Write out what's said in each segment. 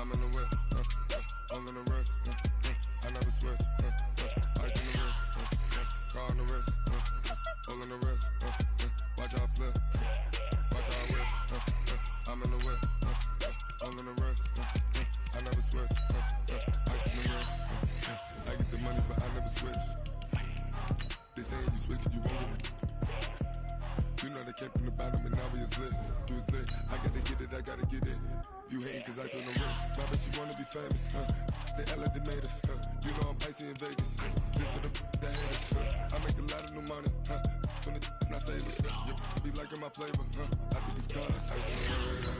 I'm in the whip, all in the wrist, I never switch, ice in the wrist, car on the wrist, all in the wrist, watch how I flip, watch how I whip, I'm in the whip, all in the wrist, I never switch, ice in the wrist, I get the money but I never switch. They saying you switch it, you won't get it. You know they came from the bottom and now we is lit. You is lit, I gotta get it, I gotta get it. You hating cause ice on the wrist. My bitch, you wanna be famous, They act like they made us, You know I'm icy in Vegas, This for the that hate us, I make a lot of new money, When it's not savers, You be liking my flavor, I think it's cause ice on the wrist,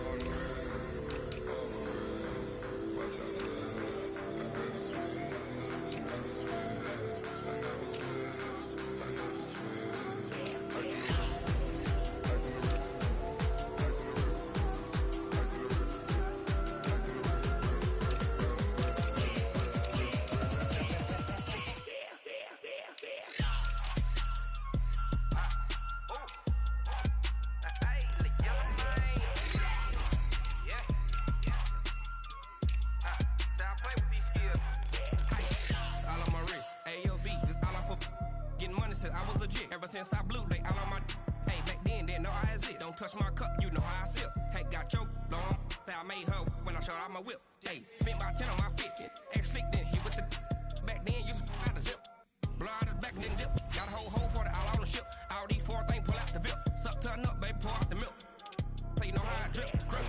on the wrist, on the wrist. Watch out for this, I never switch, I never switch, I never switch, I never switch. Ice in the wrist, ice in the wrist, ice in the wrist, ice in the wrist, ice in the wrist, all on my wrist, AOB, just all off of getting money since I was legit. Ever since I blew, they all on my hey, back then, didn't know I exist. Don't touch my cup, you know how I sip. Hey, got your long, say I made her when I showed out my whip. Hey, spent about 10 on my fit, ex-slick, then hit with the back then, used to out the zip. Blow out his back and then dip. Got a whole party all on the ship. All these 4 things, pull out the VIP. Suck, turn up, baby, pour out the milk. So you know how I drip. Crap.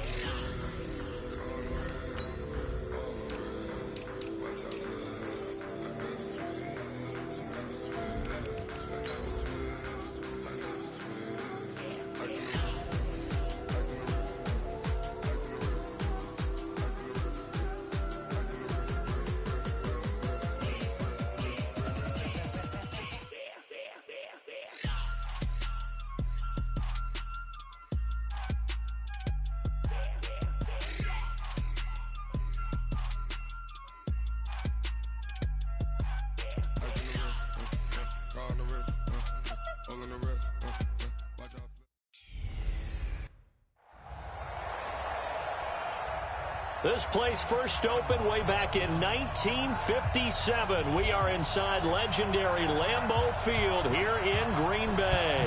This place first opened way back in 1957. We are inside legendary Lambeau Field here in Green Bay.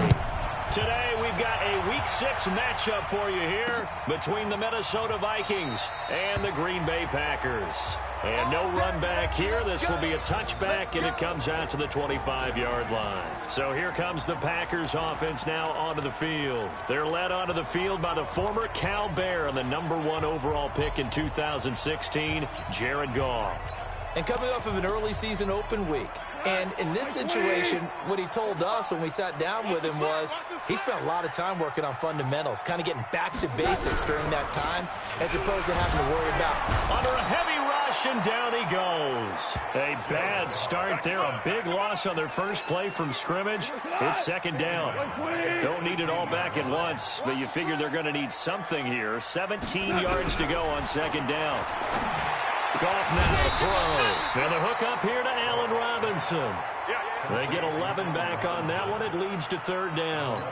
Today we've got a Week 6 matchup for you here between the Minnesota Vikings and the Green Bay Packers. And no run back here. This will be a touchback, and it comes out to the 25-yard line. So here comes the Packers offense now onto the field. They're led onto the field by the former Cal Bear and the #1 overall pick in 2016, Jared Goff. And coming off of an early season open week. And in this situation, what he told us when we sat down with him was he spent a lot of time working on fundamentals, kind of getting back to basics during that time, as opposed to having to worry about. Under a heavy rush, and down he goes. A bad start there, a big loss on their first play from scrimmage. It's second down. Don't need it all back at once, but you figure they're going to need something here. 17 yards to go on second down. Goff now to throw. And the hook up here to Allen Robinson. They get 11 back on that one. It leads to third down.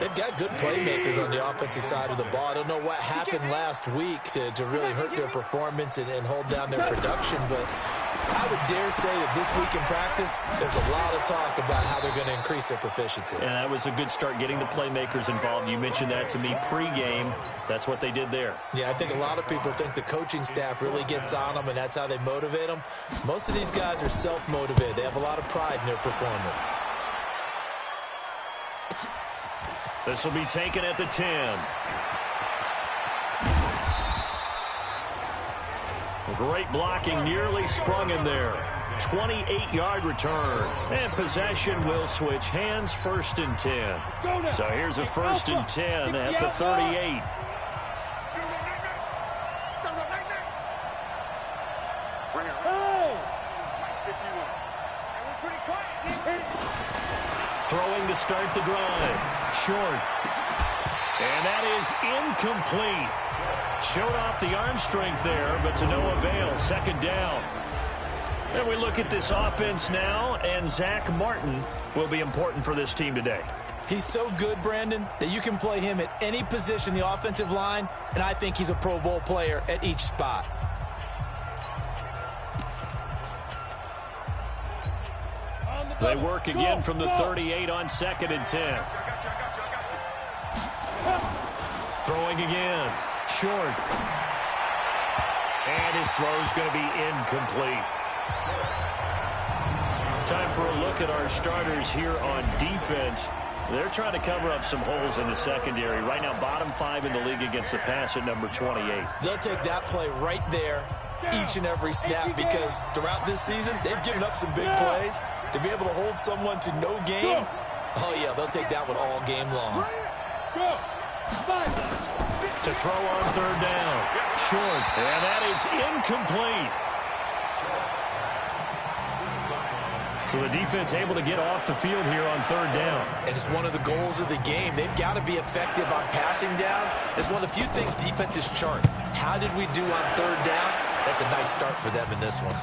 They've got good playmakers on the offensive side of the ball. I don't know what happened last week to really hurt their performance and hold down their production, but I would dare say that this week in practice, there's a lot of talk about how they're going to increase their proficiency. And that was a good start, getting the playmakers involved. You mentioned that to me pregame. That's what they did there. Yeah, I think a lot of people think the coaching staff really gets on them, and that's how they motivate them. Most of these guys are self-motivated. They have a lot of pride in their performance. This will be taken at the 10. Great blocking, nearly sprung in there. 28-yard return. And possession will switch hands, 1st and 10. So here's a 1st and 10 at the 38. Throwing to start the drive. Short. And that is incomplete. Showed off the arm strength there, but to no avail. Second down. And we look at this offense now, and Zach Martin will be important for this team today. He's so good, Brandon, that you can play him at any position in the offensive line, and I think he's a Pro Bowl player at each spot. They work again from the 38 on 2nd and 10. Throwing again. Short. And his throw's going to be incomplete. Time for a look at our starters here on defense. They're trying to cover up some holes in the secondary. Right now, bottom 5 in the league against the pass at number 28. They'll take that play right there each and every snap because throughout this season, they've given up some big plays. To be able to hold someone to no gain, oh, yeah, they'll take that one all game long. To throw on 3rd down. Short. And that is incomplete. So the defense able to get off the field here on 3rd down. And it's one of the goals of the game. They've got to be effective on passing downs. It's one of the few things defenses chart. How did we do on 3rd down? That's a nice start for them in this one.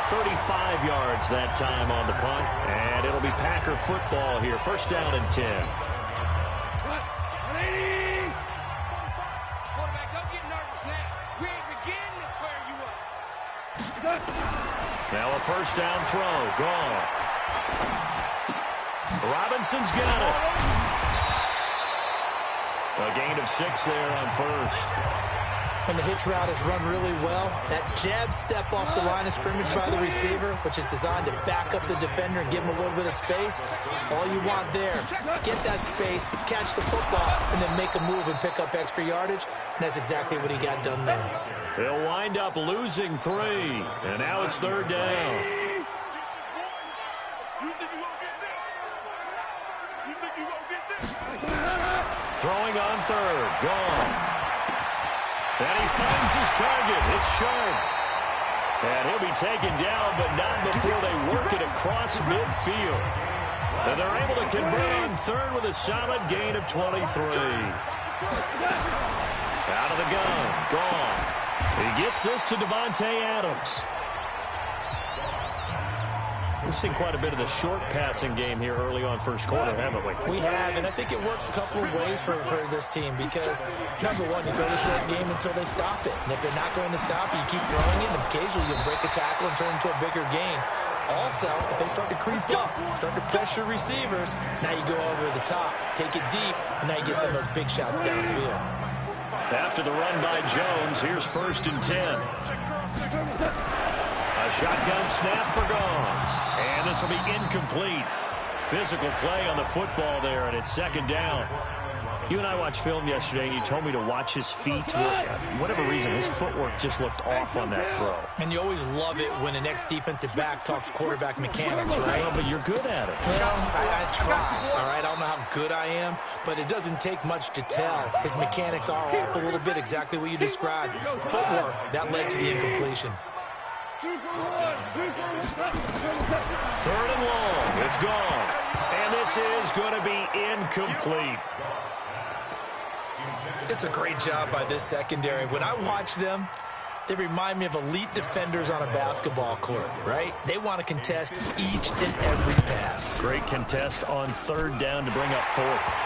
35 yards that time on the punt. And it'll be Packer football here. 1st down and 10. Now a 1st down throw. Gone. Robinson's got it. A gain of 6 there on 1st. When the hitch route is run really well, that jab step off the line of scrimmage by the receiver, which is designed to back up the defender and give him a little bit of space, all you want there, get that space, catch the football, and then make a move and pick up extra yardage, and that's exactly what he got done there. They'll wind up losing 3, and now it's 3rd down. Throwing on 3rd, gone. And he finds his target. It's Sharp. And he'll be taken down, but not before they work it across midfield. And they're able to convert on 3rd with a solid gain of 23. Out of the gun. Gone. He gets this to Devontae Adams. We've seen quite a bit of the short passing game here early on 1st quarter, haven't we? We have, and I think it works a couple of ways for this team because, number one, you throw the short game until they stop it. And if they're not going to stop it, you keep throwing it, and occasionally you'll break a tackle and turn it into a bigger gain. Also, if they start to creep up, start to pressure receivers, now you go over the top, take it deep, and now you get some of those big shots downfield. After the run by Jones, here's 1st and 10. A shotgun snap for gone. And this will be incomplete. Physical play on the football there, and it's 2nd down. You and I watched film yesterday, and you told me to watch his feet. For whatever reason, his footwork just looked off on that throw. And you always love it when the next defensive back talks quarterback mechanics, right? Well, but you're good at it. Well, I try, all right? I don't know how good I am, but it doesn't take much to tell. His mechanics are off a little bit, exactly what you described. Footwork, that led to the incompletion. 3rd and long. It's gone. And this is going to be incomplete. It's a great job by this secondary. When I watch them, they remind me of elite defenders on a basketball court, right? They want to contest each and every pass. Great contest on 3rd down to bring up 4th.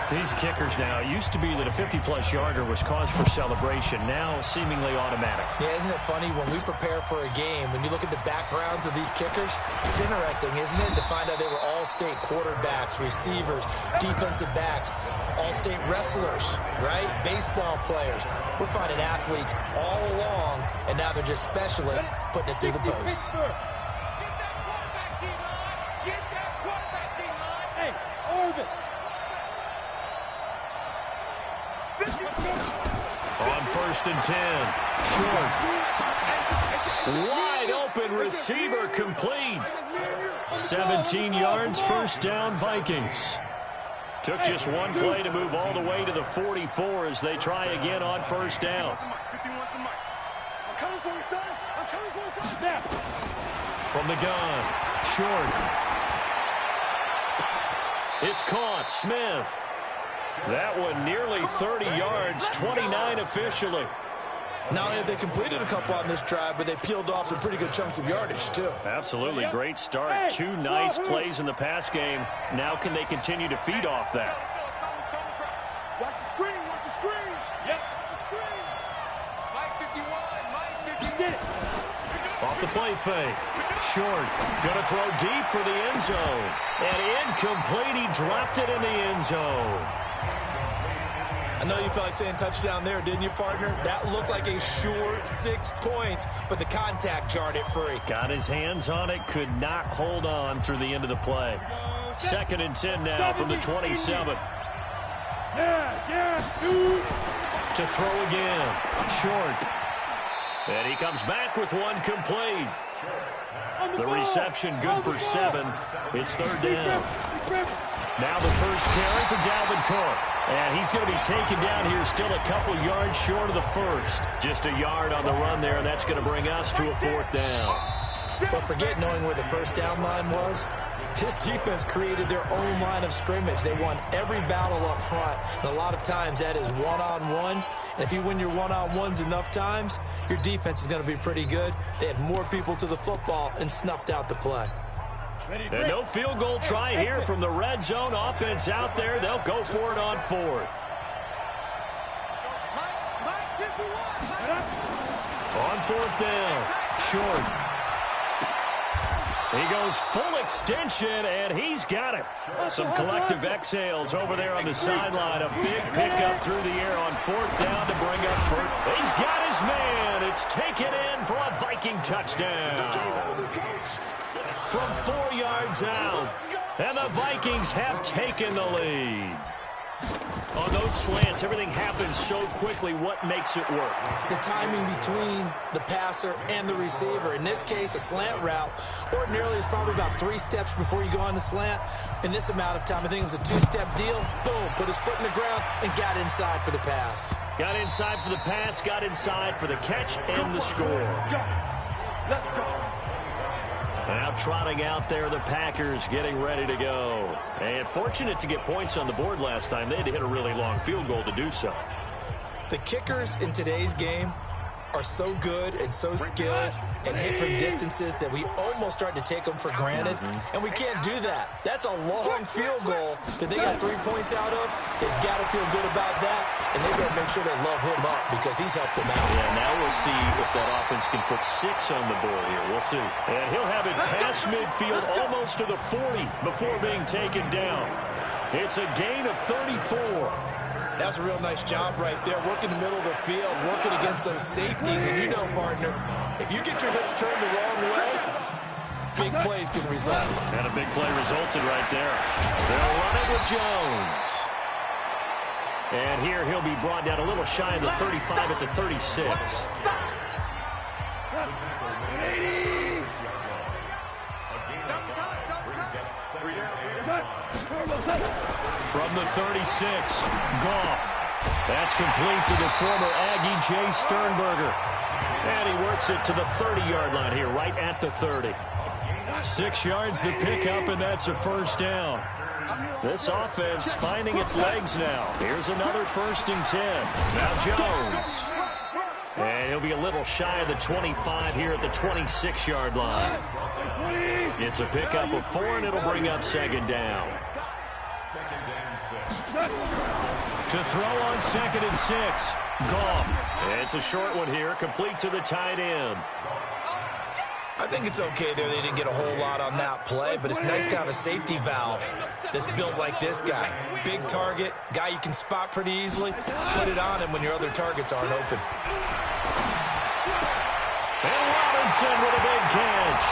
These kickers now, it used to be that a 50-plus yarder was cause for celebration, now seemingly automatic. Yeah, isn't it funny? When we prepare for a game, when you look at the backgrounds of these kickers, it's interesting, isn't it, to find out they were all-state quarterbacks, receivers, defensive backs, all-state wrestlers, right? Baseball players. We're finding athletes all along, and now they're just specialists putting it through the posts. On 1st and 10. Short. Wide open receiver complete. 17 yards, 1st down Vikings. Took just one play to move all the way to the 44 as they try again on 1st down. From the gun. Short. It's caught. Smith. That one nearly 30 yards, 29 officially. Not only have they completed a couple on this drive, but they peeled off some pretty good chunks of yardage, too. Absolutely. Great start. 2 nice plays in the pass game. Now can they continue to feed off that? Watch the screen. Watch the screen. Yes. Watch the screen. Mike 51. Mike 51. Get it. Off the play fake. Short. Going to throw deep for the end zone. And incomplete. He dropped it in the end zone. I know you felt like saying touchdown there, didn't you, partner? That looked like a sure 6 points, but the contact jarred it free. Got his hands on it, could not hold on through the end of the play. 2nd and 10 now from the 27. To throw again. Short. And he comes back with one complete. The reception good for 7. It's 3rd down. Now the first carry for Dalvin Cook. And he's going to be taken down here, still a couple yards short of the first. Just a yard on the run there, and that's going to bring us to a 4th down. But forget knowing where the first down line was. This defense created their own line of scrimmage. They won every battle up front, and a lot of times that is one-on-one. And if you win your one-on-ones enough times, your defense is going to be pretty good. They had more people to the football and snuffed out the play. And no field goal try here from the red zone. Offense out there. They'll go for it on 4th. On 4th down. Short. He goes full extension, and he's got it. Some collective exhales over there on the sideline. A big pickup through the air on 4th down to bring up 1st. He's got his man. It's taken in for a Viking touchdown. From 4 yards out, and the Vikings have taken the lead. On those slants, everything happens so quickly. What makes it work? The timing between the passer and the receiver. In this case, a slant route. Ordinarily, it's probably about 3 steps before you go on the slant. In this amount of time, I think it was a 2-step deal. Boom, put his foot in the ground and got inside for the pass. Got inside for the pass, got inside for the catch and the score. Let's go. Now trotting out there, the Packers getting ready to go. And fortunate to get points on the board last time. They had to hit a really long field goal to do so. The kickers in today's game are so good and so skilled and hit from distances that we almost start to take them for granted. And we can't do that. That's a long field goal that they got 3 points out of. They've got to feel good about that, and they better make sure they love him up because he's helped them out. Yeah, now we'll see if that offense can put 6 on the board here. We'll see. And he'll have it past midfield almost to the 40 before being taken down. It's a gain of 34. That's a real nice job right there, working the middle of the field, working against those safeties. And you know, partner, if you get your hips turned the wrong way, big plays can result. And a big play resulted right there. They'll run it with Jones. And here he'll be brought down a little shy of the 35 at the 36. From the 36, Goff. That's complete to the former Aggie Jay Sternberger. And he works it to the 30-yard line here, right at the 30. 6 yards the pickup, and that's a 1st down. This offense finding its legs now. Here's another 1st and 10. Now Jones. And he'll be a little shy of the 25 here at the 26-yard line. It's a pickup of 4, and it'll bring up 2nd down. To throw on 2nd and 6. Goff. It's a short one here, complete to the tight end. I think it's okay there. They didn't get a whole lot on that play, but it's nice to have a safety valve that's built like this guy. Big target, guy you can spot pretty easily. Put it on him when your other targets aren't open. And Robinson with a big catch.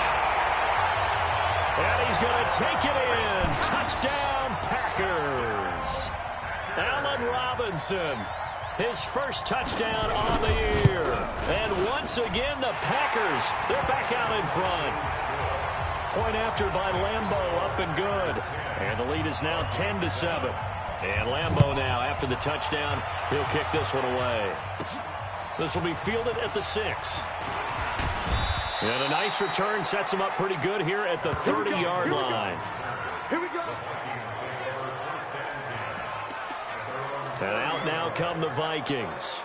And he's going to take it in. Touchdown, Packers. Allen Robinson, his first touchdown on the year. And once again, the Packers, they're back out in front. Point after by Lambeau, up and good. And the lead is now 10-7. And Lambeau now, after the touchdown, he'll kick this one away. This will be fielded at the 6. And a nice return sets him up pretty good here at the 30-yard line. Here we go. And out now come the Vikings.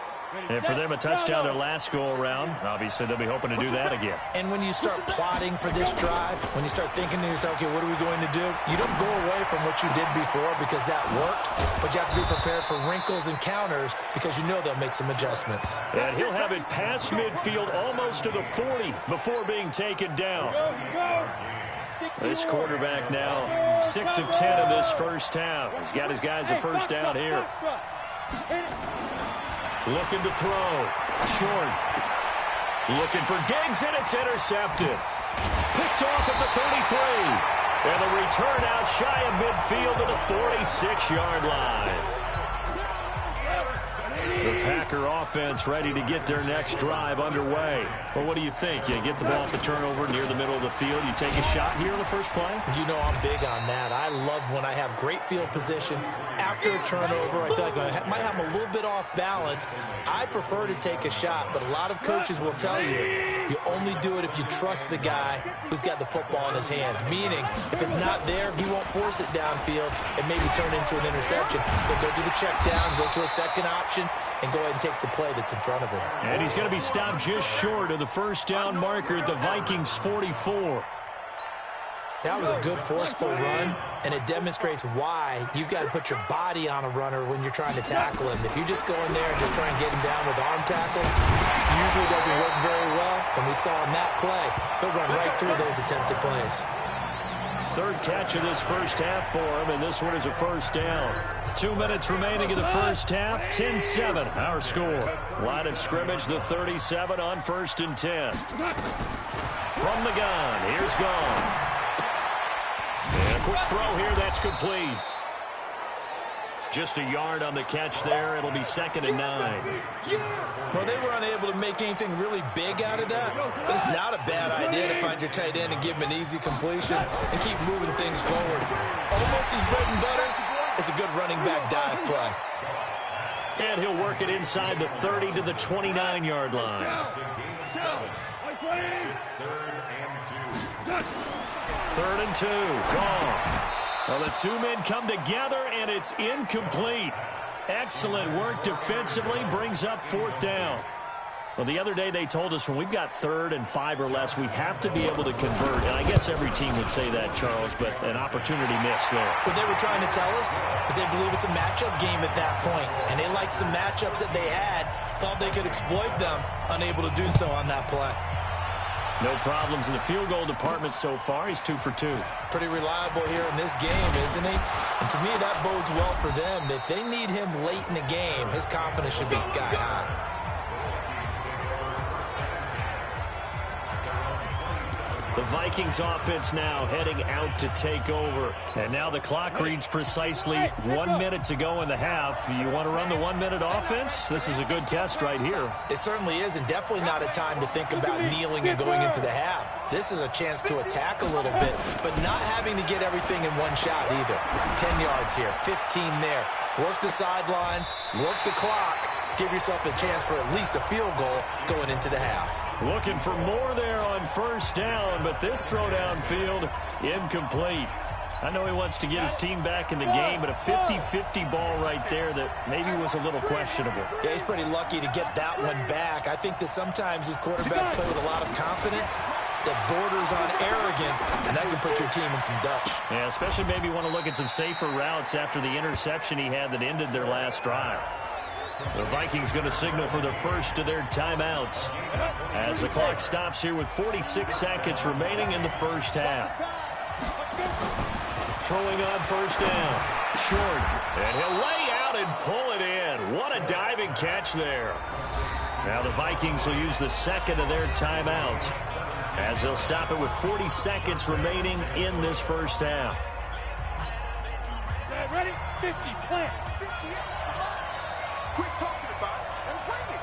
And for them, a touchdown their last go-around. Obviously, they'll be hoping to do that again. And when you start plotting for this drive, when you start thinking to yourself, okay, what are we going to do? You don't go away from what you did before because that worked, but you have to be prepared for wrinkles and counters because you know they'll make some adjustments. And he'll have it past midfield almost to the 40 before being taken down. This quarterback now 6 of 10 in this first half. He's got his guys a first down here. Looking to throw. Short. Looking for Diggs, and it's intercepted. Picked off at the 33. And the return out shy of midfield to the 46-yard line. The Packer offense ready to get their next drive underway. Well, what do you think? You get the ball off the turnover near the middle of the field. You take a shot here in the first play? You know I'm big on that. I love when I have great field position. After a turnover, I feel like I might have a little bit off balance. I prefer to take a shot, but a lot of coaches will tell you, you only do it if you trust the guy who's got the football in his hands. Meaning, if it's not there, he won't force it downfield and maybe turn into an interception. He'll go to the check down, go to a second option, and go ahead and take the play that's in front of him. And he's going to be stopped just short of the first down marker at the Vikings 44. That was a good forceful run, and it demonstrates why you've got to put your body on a runner when you're trying to tackle him. If you just go in there and just try and get him down with arm tackles, it usually doesn't work very well, and we saw in that play, he'll run right through those attempted plays. Third catch of this first half for him, and this one is a first down. 2 minutes remaining in the first half, 10-7, our score. Line of scrimmage, the 37 on 1st and 10. From the gun, here's Gone. And a quick throw here, that's complete. Just a yard on the catch there. It'll be 2nd and 9. Well, they were unable to make anything really big out of that, but it's not a bad idea to find your tight end and give him an easy completion and keep moving things forward. Almost his bread and butter is a good running back dive play. And he'll work it inside the 30 to the 29-yard line. 3rd and 2, Gone. Well, the two men come together, and it's incomplete. Excellent work defensively, brings up 4th down. Well, the other day they told us when we've got 3rd and 5 or less, we have to be able to convert. And I guess every team would say that, Charles, but an opportunity missed there. What they were trying to tell us is they believe it's a matchup game at that point, and they liked some matchups that they had, thought they could exploit them, unable to do so on that play. No problems in the field goal department so far. He's 2 for 2. Pretty reliable here in this game, isn't he? And to me, that bodes well for them. If they need him late in the game, his confidence should be sky high. The Vikings offense now heading out to take over. And now the clock reads precisely 1 minute to go in the half. You want to run the 1 minute offense? This is a good test right here. It certainly is, and definitely not a time to think about kneeling and going into the half. This is a chance to attack a little bit, but not having to get everything in one shot either. 10 yards here, 15 there. Work the sidelines, work the clock. Give yourself a chance for at least a field goal going into the half. Looking for more there on 1st down, but this throw downfield incomplete. I know he wants to get his team back in the game, but a 50-50 ball right there that maybe was a little questionable. Yeah, he's pretty lucky to get that one back. I think that sometimes these quarterbacks play with a lot of confidence that borders on arrogance, and that can put your team in some Dutch. Yeah, especially maybe want to look at some safer routes after the interception he had that ended their last drive. The Vikings going to signal for the first of their timeouts as the clock stops here with 46 seconds remaining in the first half. Throwing on 1st down. Short. And he'll lay out and pull it in. What a diving catch there. Now the Vikings will use the 2nd of their timeouts as they'll stop it with 40 seconds remaining in this first half. Ready? 50, plant. Quit talking about it and bring it.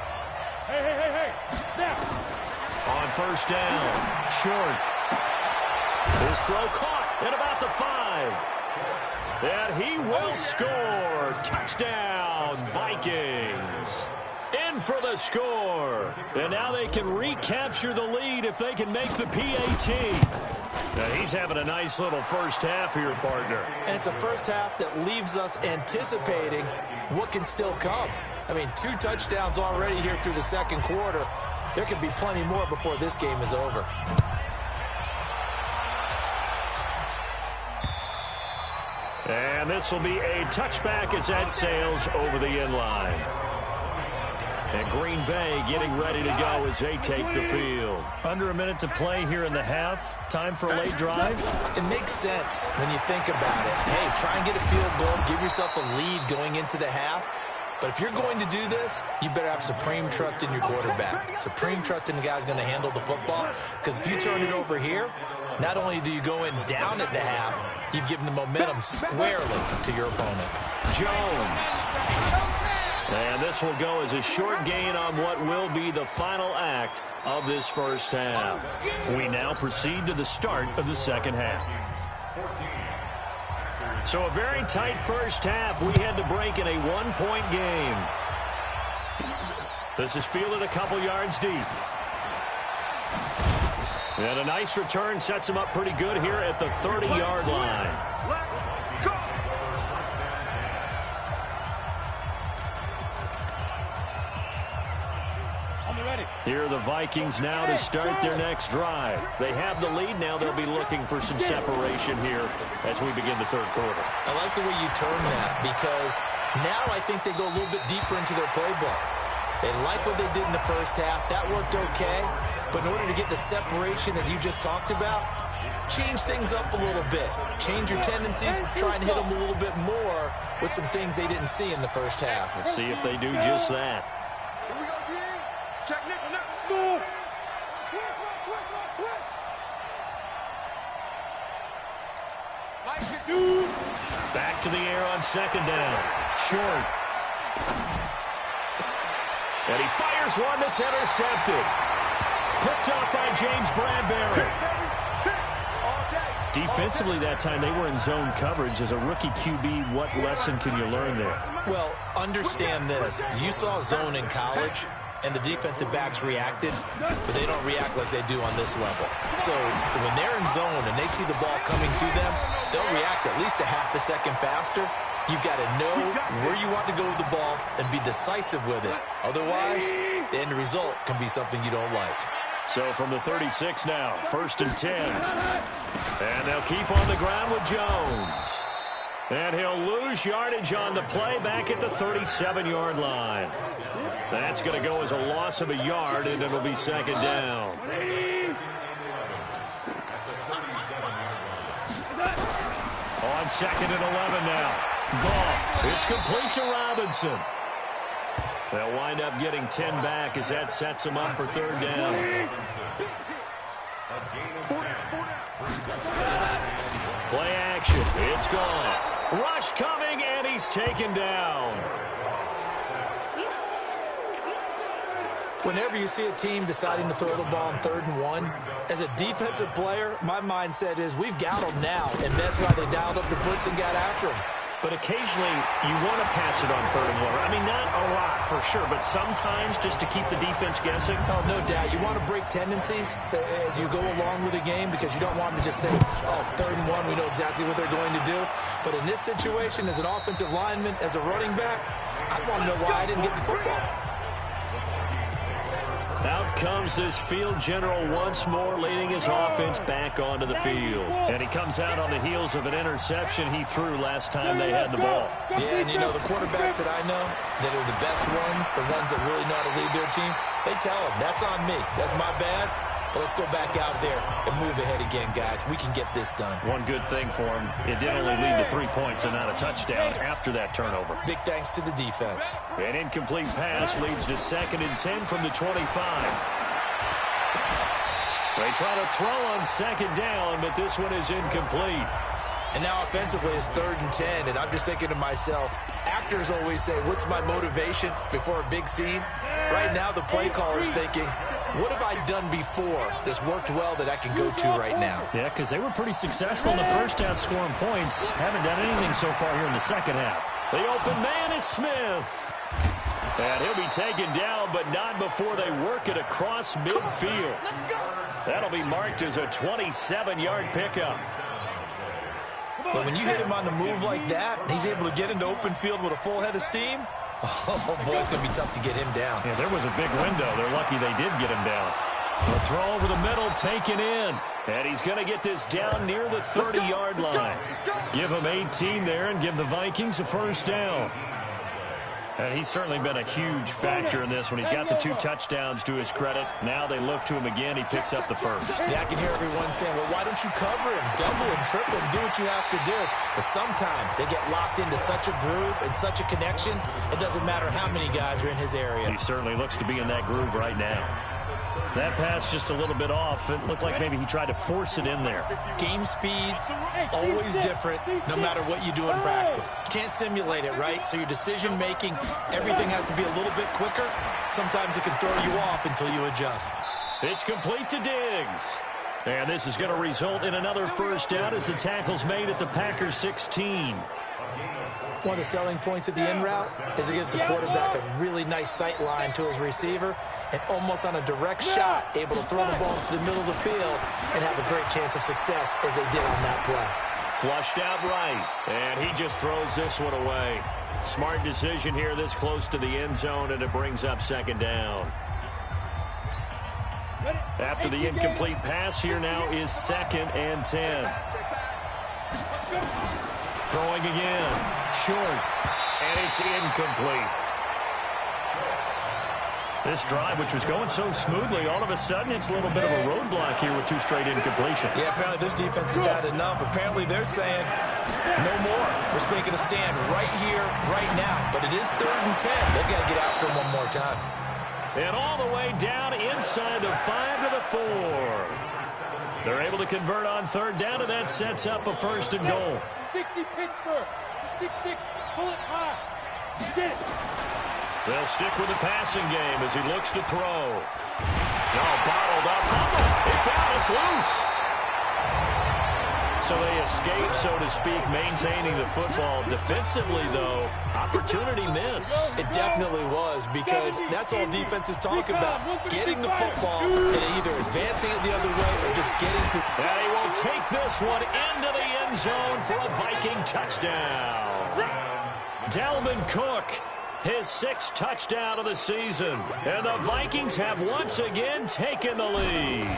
Hey. Now. On 1st down. Short. His throw caught at about the 5. And he will score. Touchdown, Vikings. In for the score. And now they can recapture the lead if they can make the PAT. Now he's having a nice little first half here, partner. And it's a first half that leaves us anticipating what can still come. I mean, 2 touchdowns already here through the second quarter. There could be plenty more before this game is over. And this will be a touchback as that sails over the end line. And Green Bay getting ready to go as they take the field. Under a minute to play here in the half. Time for a late drive. It makes sense when you think about it. Hey, try and get a field goal. Give yourself a lead going into the half. But if you're going to do this, you better have supreme trust in your quarterback. Supreme trust in the guy who's going to handle the football. Because if you turn it over here, not only do you go in down at the half, you've given the momentum squarely to your opponent. Jones. And this will go as a short gain on what will be the final act of this first half. We now proceed to the start of the second half. So a very tight first half. We had to break in a 1-point game. This is fielded a couple yards deep. And a nice return sets him up pretty good here at the 30-yard line. Here are the Vikings now to start their next drive. They have the lead now. They'll be looking for some separation here as we begin the third quarter. I like the way you term that because now I think they go a little bit deeper into their playbook. They like what they did in the first half. That worked okay. But in order to get the separation that you just talked about, change things up a little bit. Change your tendencies. Try and hit them a little bit more with some things they didn't see in the first half. Let's see if they do just that. Here we go, D. Check nickel, next school. Switch. Mike, get you. Back to the air on second down. Short. And he fires one that's intercepted. Picked off by James Bradbury. Defensively that time, they were in zone coverage. As a rookie QB, what lesson can you learn there? Well, understand this. You saw zone in college, and the defensive backs reacted, but they don't react like they do on this level. So when they're in zone and they see the ball coming to them, they'll react at least a half a second faster. You've got to know where you want to go with the ball and be decisive with it. Otherwise, the end result can be something you don't like. So from the 36 now, 1st and 10. And they'll keep on the ground with Jones. And he'll lose yardage on the play back at the 37-yard line. That's going to go as a loss of a yard, and it'll be second down. On 2nd and 11 now. Goff. It's complete to Robinson. They'll wind up getting 10 back as that sets them up for third down. Play action. It's gone. Rush coming, and he's taken down. Whenever you see a team deciding to throw the ball on 3rd and 1, as a defensive player, my mindset is we've got them now, and that's why they dialed up the blitz and got after them. But occasionally, you want to pass it on 3rd and 1. I mean, not a lot for sure, but sometimes just to keep the defense guessing. Oh, no doubt. You want to break tendencies as you go along with the game because you don't want them to just say, oh, 3rd and 1, we know exactly what they're going to do. But in this situation, as an offensive lineman, as a running back, I want to know why I didn't get the football. Out comes this field general once more, leading his offense back onto the field. And he comes out on the heels of an interception he threw last time they had the ball. Yeah, and you know, the quarterbacks that I know that are the best ones, the ones that really know how to lead their team, they tell them, that's on me. That's my bad. But let's go back out there and move ahead again, guys. We can get this done. One good thing for him, it did only lead to 3 points and not a touchdown after that turnover. Big thanks to the defense. An incomplete pass leads to 2nd and 10 from the 25. They try to throw on 2nd down, but this one is incomplete. And now offensively it's 3rd and 10, and I'm just thinking to myself, actors always say, what's my motivation before a big scene? Right now the play caller's thinking, what have I done before that's worked well that I can go to right now? Yeah, because they were pretty successful in the first half scoring points. Haven't done anything so far here in the second half. The open man is Smith. And he'll be taken down, but not before they work it across midfield. That'll be marked as a 27-yard pickup. But when you hit him on the move like that, and he's able to get into open field with a full head of steam, Oh, boy, it's going to be tough to get him down. Yeah, there was a big window. They're lucky they did get him down. The throw over the middle, taken in. And he's going to get this down near the 30-yard line. Give him 18 there and give the Vikings a first down. And he's certainly been a huge factor in this when he's got the 2 touchdowns to his credit. Now they look to him again. He picks up the first. Yeah, I can hear everyone saying, well, why don't you cover him, double him, triple him, do what you have to do. But sometimes they get locked into such a groove and such a connection, it doesn't matter how many guys are in his area. He certainly looks to be in that groove right now. That pass just a little bit off. It looked like maybe he tried to force it in there. Game speed, always different, no matter what you do in practice. You can't simulate it, right? So your decision-making, everything has to be a little bit quicker. Sometimes it can throw you off until you adjust. It's complete to Diggs. And this is going to result in another first down as the tackle's made at the Packers 16. One of the selling points of the in route is it gives the quarterback a really nice sight line to his receiver and almost on a direct shot able to throw the ball into the middle of the field and have a great chance of success as they did on that play. Flushed out right, and he just throws this one away. Smart decision here this close to the end zone, and it brings up second down. After the incomplete pass, here now is 2nd and 10. Throwing again, short, and it's incomplete. This drive, which was going so smoothly, all of a sudden it's a little bit of a roadblock here with 2 straight incompletions. Yeah, apparently this defense has had enough. Apparently they're saying, no more. We're making a stand right here, right now. But it is 3rd and 10. They've got to get after him one more time. And all the way down inside the 5 to the 4. They're able to convert on 3rd down, and that sets up a 1st and goal. 60 Pittsburgh. 6-6. Pull it high. You did it. They'll stick with the passing game as he looks to throw. Oh, bottled up. It's out. It's loose. So they escape, so to speak, maintaining the football. Defensively, though, opportunity miss. It definitely was, because that's all defenses talk about. Getting the football and either advancing it the other way or just getting the... And he will take this one into the end zone for a Viking touchdown. Dalvin Cook, his 6th touchdown of the season. And the Vikings have once again taken the lead.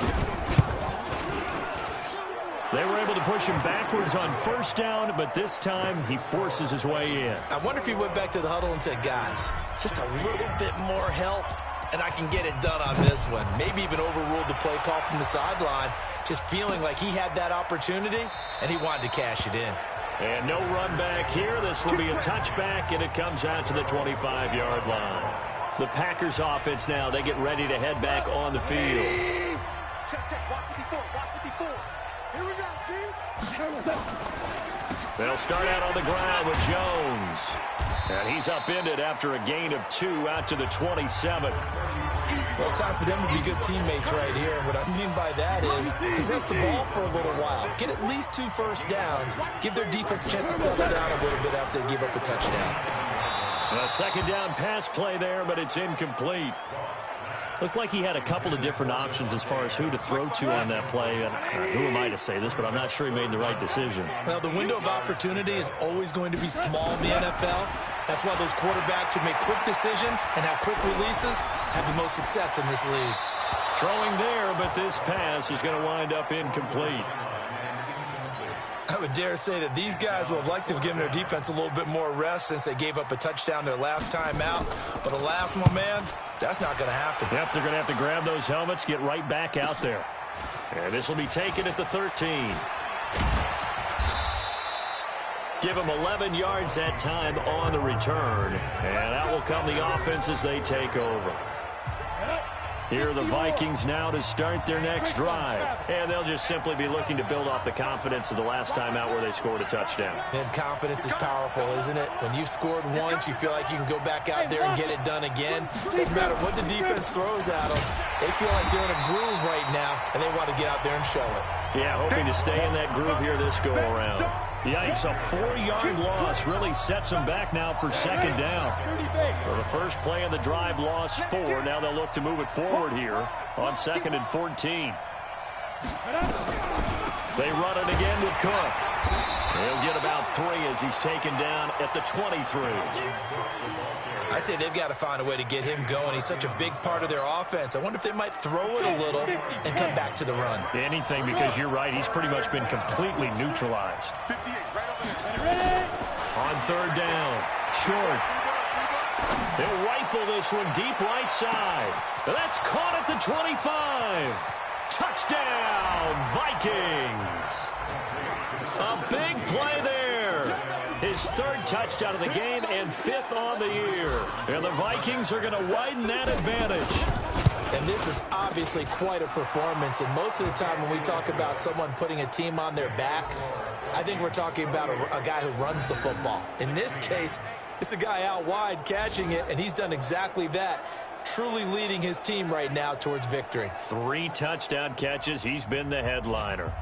They were able to push him backwards on 1st down, but this time he forces his way in. I wonder if he went back to the huddle and said, guys, just a little bit more help, and I can get it done on this one. Maybe even overruled the play call from the sideline, just feeling like he had that opportunity, and he wanted to cash it in. And no run back here. This will be a touchback, and it comes out to the 25-yard line. The Packers offense now, they get ready to head back on the field. Check. Walk 54. Walk 54. Here we go, G. They'll start out on the ground with Jones. And he's upended after a gain of 2 out to the 27. Well, it's time for them to be good teammates right here. And what I mean by that is possess the ball for a little while. Get at least 2 first downs. Give their defense a chance to settle down a little bit after they give up a touchdown. A 2nd down pass play there, but it's incomplete. Looked like he had a couple of different options as far as who to throw to on that play. And who am I to say this, but I'm not sure he made the right decision. Well, the window of opportunity is always going to be small in the NFL. That's why those quarterbacks who make quick decisions and have quick releases have the most success in this league. Throwing there, but this pass is going to wind up incomplete. I would dare say that these guys would have liked to have given their defense a little bit more rest since they gave up a touchdown their last time out. But alas, my man, that's not going to happen. Yep, they're going to have to grab those helmets, get right back out there. And this will be taken at the 13. Give them 11 yards that time on the return. And that will come the offense as they take over. Here are the Vikings now to start their next drive. And they'll just simply be looking to build off the confidence of the last time out where they scored a touchdown. And confidence is powerful, isn't it? When you've scored once, you feel like you can go back out there and get it done again. Doesn't matter what the defense throws at them. They feel like they're in a groove right now, and they want to get out there and show it. Yeah, hoping to stay in that groove here this go-around. Yikes, a 4-yard loss really sets them back now for 2nd down. For the first play of the drive, lost 4. Now they'll look to move it forward here on 2nd and 14. They run it again with Cook. He'll get about 3 as he's taken down at the 23. I'd say they've got to find a way to get him going. He's such a big part of their offense. I wonder if they might throw it a little and come back to the run. Anything, because you're right. He's pretty much been completely neutralized. On third down, short. They'll rifle this one deep right side. That's caught at the 25. Touchdown, Vikings. A big play there. His 3rd touchdown of the game and 5th on the year. And the Vikings are going to widen that advantage. And this is obviously quite a performance. And most of the time when we talk about someone putting a team on their back, I think we're talking about a guy who runs the football. In this case, it's a guy out wide catching it, and he's done exactly that. Truly leading his team right now towards victory. 3 touchdown catches. He's been the headliner.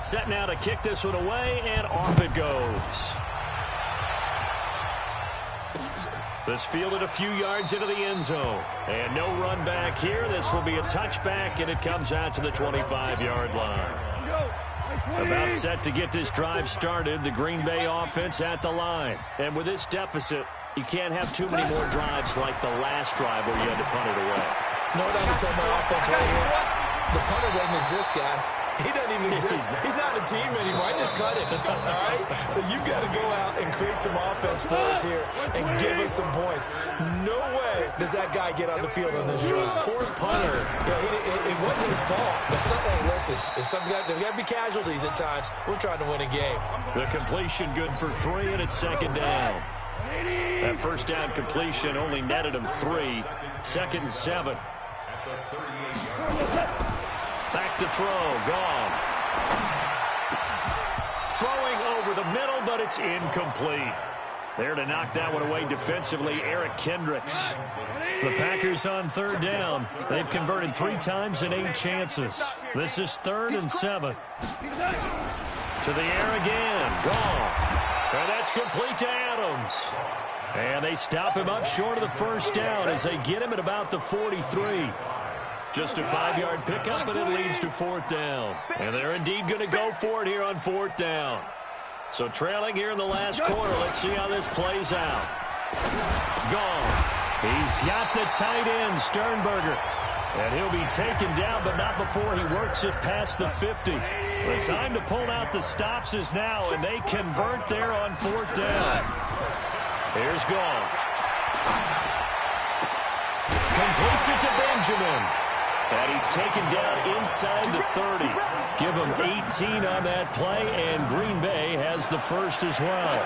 Set now to kick this one away, and off it goes. This fielded a few yards into the end zone. And no run back here. This will be a touchback, and it comes out to the 25-yard line. About set to get this drive started, the Green Bay offense at the line. And with this deficit, you can't have too many more drives like the last drive where you had to punt it away. No doubt to tell my offense right here. The punter doesn't exist, guys. He doesn't even exist. He's not a team anymore. I just cut him. All right? So you've got to go out and create some offense for us here and give us some points. No way does that guy get on the field on this drive. Poor punter. Yeah, it wasn't his fault. But hey, listen, there's got to be casualties at times. We're trying to win a game. The completion good for 3, and it's 2nd down. That first down completion only netted him 3. 2nd and 7. Back to throw. Goff. Throwing over the middle, but it's incomplete. There to knock that one away defensively, Eric Kendricks. The Packers on 3rd down. They've converted 3 times in 8 chances. This is 3rd and 7. To the air again. Goff. And that's complete to Adams. And they stop him up short of the first down as they get him at about the 43. Just a 5-yard pickup, and it leads to 4th down. And they're indeed going to go for it here on 4th down. So trailing here in the last quarter, let's see how this plays out. Goff. He's got the tight end, Sternberger. And he'll be taken down, but not before he works it past the 50. The time to pull out the stops is now, and they convert there on 4th down. Here's Goff. Completes it to Benjamin. And he's taken down inside the 30. Give him 18 on that play, and Green Bay has the first as well.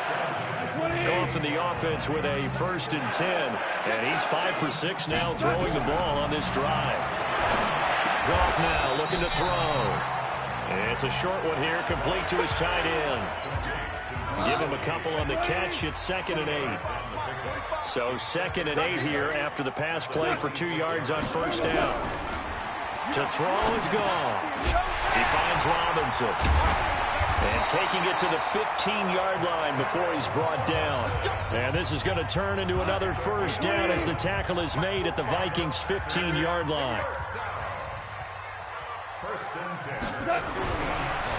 Goff in the offense with a 1st and 10. And he's 5 for 6 now throwing the ball on this drive. Goff now looking to throw. It's a short one here, complete to his tight end. Give him a couple on the catch. It's 2nd and 8. So 2nd and 8 here after the pass play for 2 yards on 1st down. To throw is Goff. He finds Robinson. And taking it to the 15-yard line before he's brought down. And this is going to turn into another 1st down as the tackle is made at the Vikings' 15-yard line.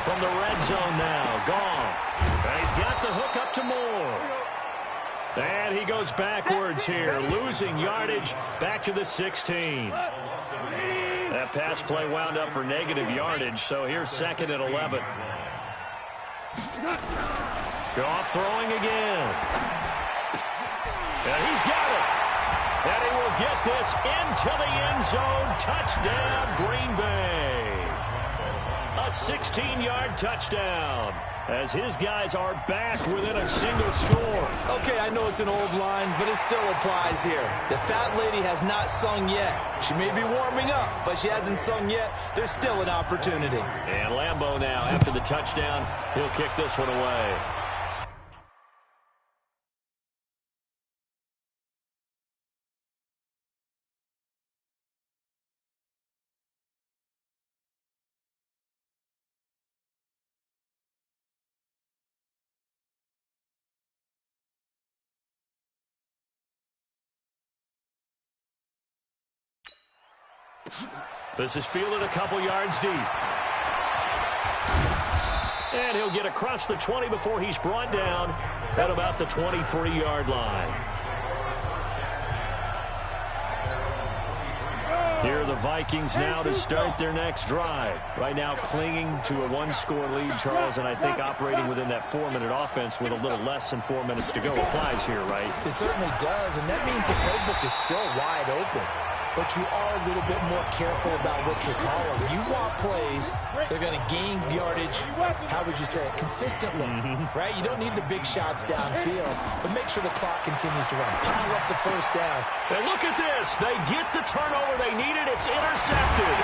From the red zone now, Goff. And he's got the hook up to Moore. And he goes backwards here, losing yardage back to the 16. That pass play wound up for negative yardage, so here's 2nd and 11. Goff throwing again. And he's got it. And he will get this into the end zone. Touchdown, Green Bay. A 16-yard touchdown as his guys are back within a single score. Okay, I know it's an old line, but it still applies here. The fat lady has not sung yet. She may be warming up, but she hasn't sung yet. There's still an opportunity. And Lambeau now, after the touchdown, he'll kick this one away. This is fielded a couple yards deep. And he'll get across the 20 before he's brought down at about the 23-yard line. Here are the Vikings now to start their next drive. Right now clinging to a one-score lead, Charles, and I think operating within that 4-minute offense with a little less than 4 minutes to go applies here, right? It certainly does, and that means the playbook is still wide open. But you are a little bit more careful about what you're calling. You want plays, they're going to gain yardage, how would you say it, consistently, right? You don't need the big shots downfield, but make sure the clock continues to run. Pile up the first downs. And look at this. They get the turnover they needed. It's intercepted.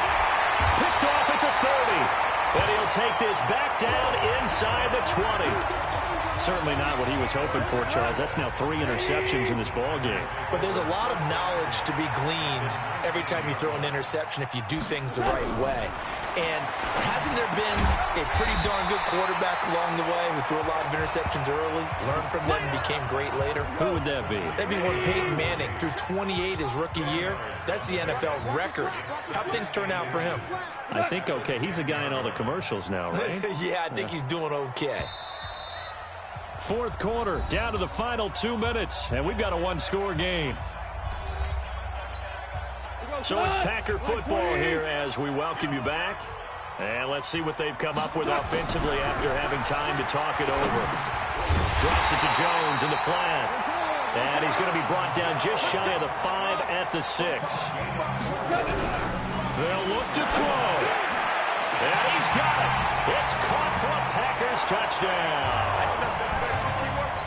Picked off at the 30. And he'll take this back down inside the 20. Certainly not what he was hoping for, Charles. That's now 3 interceptions in this ball game. But there's a lot of knowledge to be gleaned every time you throw an interception if you do things the right way. And hasn't there been a pretty darn good quarterback along the way who threw a lot of interceptions early, learned from them, and became great later? Who would that be? That'd be one Peyton Manning. Threw 28 his rookie year. That's the NFL record. How'd things turn out for him? I think okay. He's a guy in all the commercials now, right? Yeah, I think he's doing okay. Fourth quarter, down to the final 2 minutes, and we've got a one-score game. So it's Packer football here as we welcome you back. And let's see what they've come up with offensively after having time to talk it over. Drops it to Jones in the flat. And he's going to be brought down just shy of the 5 at the 6. They'll look to throw. And he's got it. It's caught for a Packers touchdown.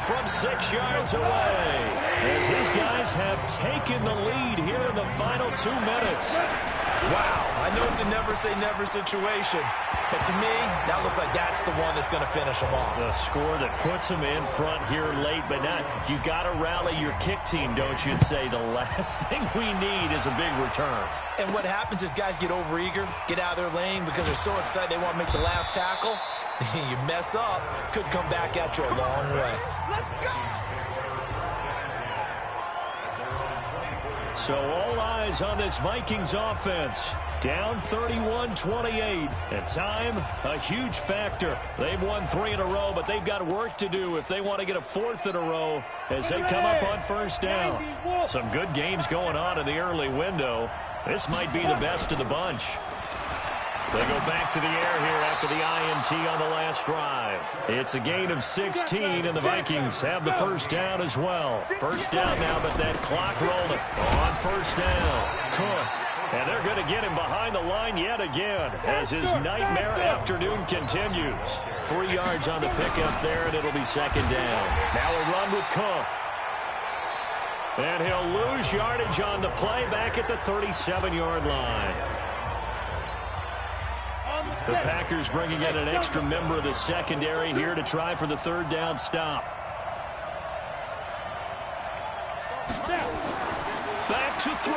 From 6 yards away, as his guys have taken the lead here in the final 2 minutes. Wow, I know it's a never-say-never situation, but to me, that looks like that's the one that's going to finish them off. The score that puts them in front here late, but not. You got to rally your kick team, don't you, and say the last thing we need is a big return. And what happens is guys get overeager, get out of their lane because they're so excited they want to make the last tackle. You mess up, could come back at you a long way. Let's go! So all eyes on this Vikings offense. Down 31-28. And time, a huge factor. They've won 3 in a row, but they've got work to do if they want to get a 4th in a row as they come up on first down. Some good games going on in the early window. This might be the best of the bunch. They go back to the air here after the INT on the last drive. It's a gain of 16, and the Vikings have the first down as well. First down now, but that clock rolling. On first down, Cook. And they're going to get him behind the line yet again as his nightmare afternoon continues. 3 yards on the pickup there, and it'll be second down. Now a run with Cook. And he'll lose yardage on the play back at the 37-yard line. The Packers bringing in an extra member of the secondary here to try for the 3rd down stop. Back to throw.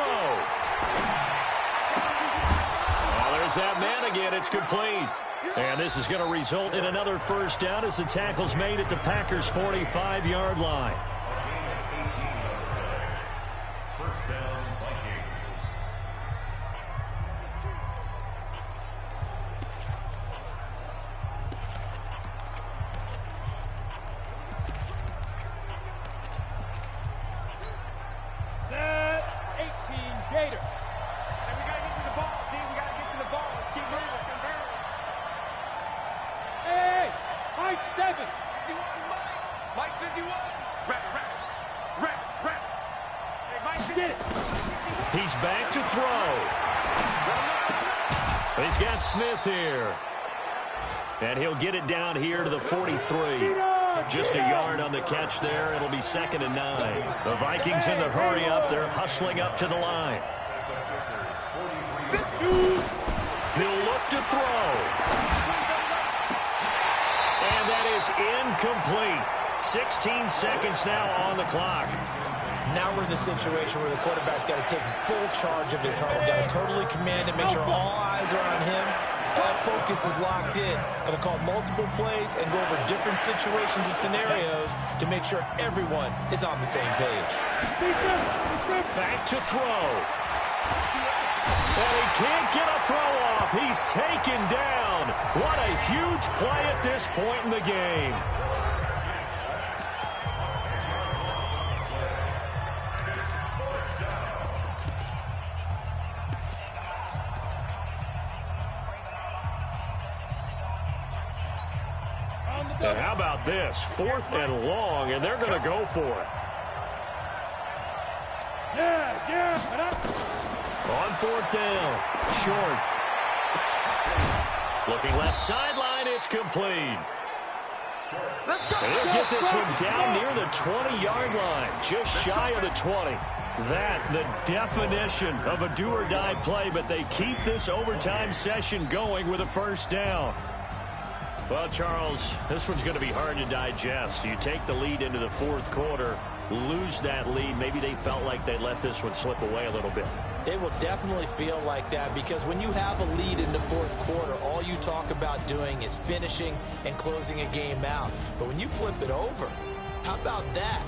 Well, there's that man again. It's complete. And this is going to result in another first down as the tackle's made at the Packers' 45-yard line. He's back to throw. He's got Smith here. And he'll get it down here to the 43. Just a yard on the catch there. It'll be 2nd and 9. The Vikings in the hurry up. They're hustling up to the line. He'll look to throw. And that is incomplete. 16 seconds now on the clock. Now we're in the situation where the quarterback's got to take full charge of his home. Got to totally command it, make sure all eyes are on him. All focus is locked in. Going to call multiple plays and go over different situations and scenarios to make sure everyone is on the same page. Back to throw. And he can't get a throw off. He's taken down. What a huge play at this point in the game. And how about this? 4th and long, and they're going to go for it. On 4th down. Short. Looking left sideline. It's complete. And he'll get this one down near the 20-yard line. Just shy of the 20. That, the definition of a do-or-die play, but they keep this overtime session going with a 1st down. Well, Charles, this one's going to be hard to digest. You take the lead into the 4th quarter, lose that lead. Maybe they felt like they let this one slip away a little bit. It will definitely feel like that because when you have a lead in the 4th quarter, all you talk about doing is finishing and closing a game out. But when you flip it over, how about that?